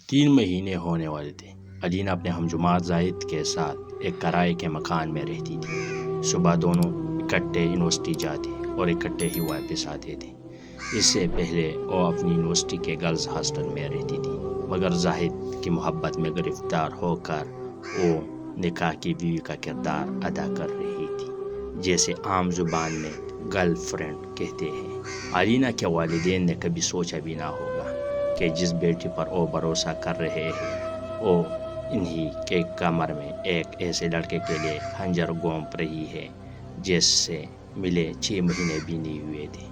3 مہینے ہونے والے تھے۔ علینا اپنے ہمجماعت زاہد کے ساتھ ایک کرائے کے مکان میں رہتی تھی۔ صبح دونوں اکٹھے یونیورسٹی جاتے اور اکٹھے ہی واپس آتے تھے۔ اس سے پہلے وہ اپنی یونیورسٹی کے گرلز ہاسٹل میں رہتی تھی، مگر زاہد کی محبت میں گرفتار ہو کر وہ نکاح کی بیوی کا کردار ادا کر رہی تھی، جیسے عام زبان میں گرل فرینڈ کہتے ہیں۔ علینا کے والدین نے کبھی سوچا بھی نہ ہوگا کہ جس بیٹی پر وہ بھروسہ کر رہے ہیں وہ انہی کے کمر میں ایک ایسے لڑکے کے لیے خنجر گھونپ رہی ہے جس سے ملے 6 مہینے بھی نہیں ہوئے تھے۔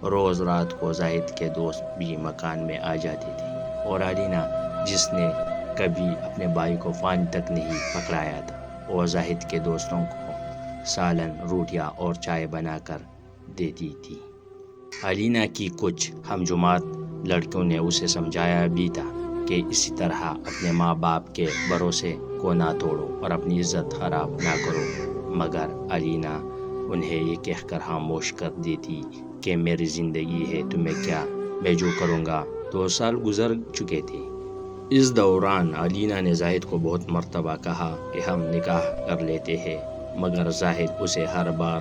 روز رات کو زاہد کے دوست بھی مکان میں آ جاتے تھے اور علینا، جس نے کبھی اپنے بھائی کو پانی تک نہیں پکڑایا تھا، اور زاہد کے دوستوں کو سالن، روٹیاں اور چائے بنا کر دیتی تھی۔ علینا کی کچھ ہمجماعت لڑکیوں نے اسے سمجھایا بھی تھا کہ اسی طرح اپنے ماں باپ کے بھروسے کو نہ توڑو اور اپنی عزت خراب نہ کرو، مگر علینا انہیں یہ کہہ کر خاموش کر دیتی کہ میری زندگی ہے، تمہیں کیا، میں جو کروں گا۔ 2 سال گزر چکے تھے۔ اس دوران علینا نے زاہد کو بہت مرتبہ کہا کہ ہم نکاح کر لیتے ہیں، مگر زاہد اسے ہر بار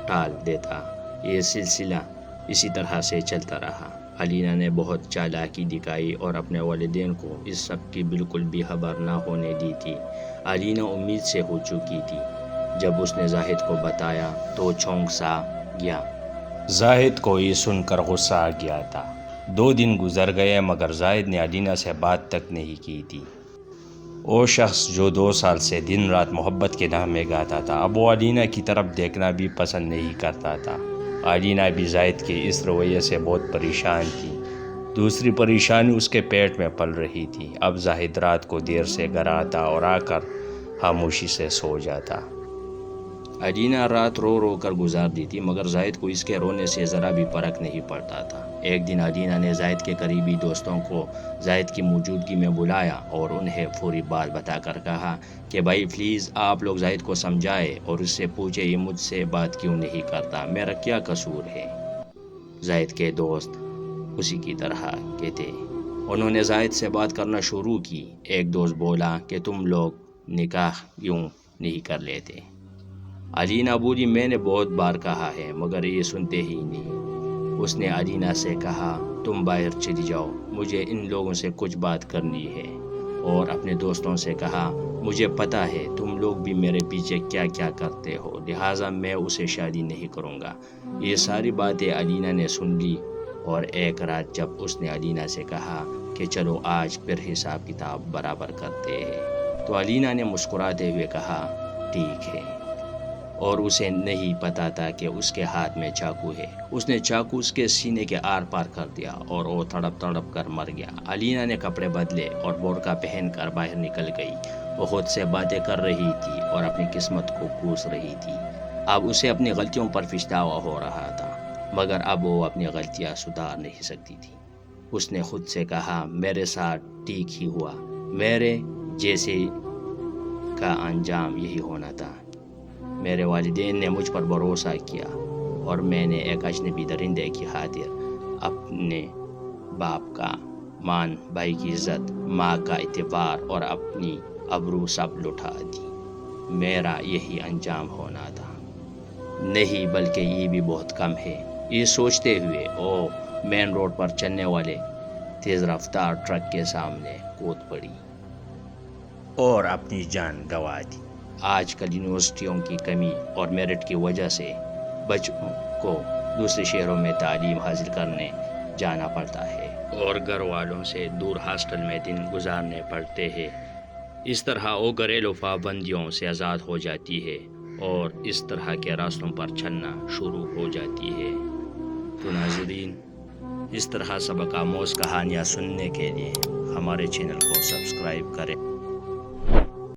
ٹال دیتا۔ یہ سلسلہ اسی طرح سے چلتا رہا۔ علینا نے بہت چالاکی دکھائی اور اپنے والدین کو اس سب کی بالکل بھی خبر نہ ہونے دی تھی۔ علینا امید سے ہو چکی تھی۔ جب اس نے زاہد کو بتایا تو چونک سا گیا۔ زاہد کو یہ سن کر غصہ آ گیا تھا۔ 2 دن گزر گئے مگر زاہد نے علینا سے بات تک نہیں کی تھی۔ وہ شخص جو 2 سال سے دن رات محبت کے نغمے گاتا تھا، اب وہ علینا کی طرف دیکھنا بھی پسند نہیں کرتا تھا۔ علینا بھی زاہد کے اس رویے سے بہت پریشان تھی۔ دوسری پریشانی اس کے پیٹ میں پل رہی تھی۔ اب زاہد رات کو دیر سے گھر آتا اور آ کر خاموشی سے سو جاتا۔ علینا رات رو رو کر گزارتی تھی، مگر زاہد کو اس کے رونے سے ذرا بھی فرق نہیں پڑتا تھا۔ ایک دن علینا نے زاہد کے قریبی دوستوں کو زاہد کی موجودگی میں بلایا اور انہیں پوری بات بتا کر کہا کہ بھائی پلیز آپ لوگ زاہد کو سمجھائے اور اس سے پوچھے یہ مجھ سے بات کیوں نہیں کرتا، میرا کیا قصور ہے۔ زاہد کے دوست اسی کی طرح کہتے۔ انہوں نے زاہد سے بات کرنا شروع کی۔ ایک دوست بولا کہ تم لوگ نکاح کیوں نہیں کر لیتے۔ علینا بولی میں نے بہت بار کہا ہے مگر یہ سنتے ہی نہیں۔ اس نے علینا سے کہا تم باہر چلی جاؤ، مجھے ان لوگوں سے کچھ بات کرنی ہے، اور اپنے دوستوں سے کہا مجھے پتہ ہے تم لوگ بھی میرے پیچھے کیا کیا کرتے ہو، لہٰذا میں اسے شادی نہیں کروں گا۔ یہ ساری باتیں علینا نے سن لی، اور ایک رات جب اس نے علینا سے کہا کہ چلو آج پھر حساب کتاب برابر کرتے ہیں، تو علینا نے مسکراتے ہوئے کہا ٹھیک ہے، اور اسے نہیں پتا تھا کہ اس کے ہاتھ میں چاقو ہے۔ اس نے چاقو اس کے سینے کے آر پار کر دیا اور وہ تڑپ تڑپ کر مر گیا۔ علینا نے کپڑے بدلے اور برقع پہن کر باہر نکل گئی۔ وہ خود سے باتیں کر رہی تھی اور اپنی قسمت کو کوس رہی تھی۔ اب اسے اپنی غلطیوں پر پچھتاوا ہو رہا تھا، مگر اب وہ اپنی غلطیاں سدھار نہیں سکتی تھی۔ اس نے خود سے کہا میرے ساتھ ٹھیک ہی ہوا، میرے جیسے کا انجام یہی ہونا تھا۔ میرے والدین نے مجھ پر بھروسہ کیا اور میں نے ایک اجنبی درندے کی خاطر اپنے باپ کا مان، بھائی کی عزت، ماں کا اعتبار اور اپنی آبرو سب لٹا دی۔ میرا یہی انجام ہونا تھا۔ نہیں بلکہ یہ بھی بہت کم ہے۔ یہ سوچتے ہوئے وہ مین روڈ پر چلنے والے تیز رفتار ٹرک کے سامنے کود پڑی اور اپنی جان گنوا دی۔ آج کل یونیورسٹیوں کی کمی اور میرٹ کی وجہ سے بچوں کو دوسرے شہروں میں تعلیم حاصل کرنے جانا پڑتا ہے اور گھر والوں سے دور ہاسٹل میں دن گزارنے پڑتے ہیں۔ اس طرح وہ گھریلو پابندیوں سے آزاد ہو جاتی ہے اور اس طرح کے راستوں پر چلنا شروع ہو جاتی ہے۔ تو ناظرین، اس طرح سبق آموز کہانیاں سننے کے لیے ہمارے چینل کو سبسکرائب کریں۔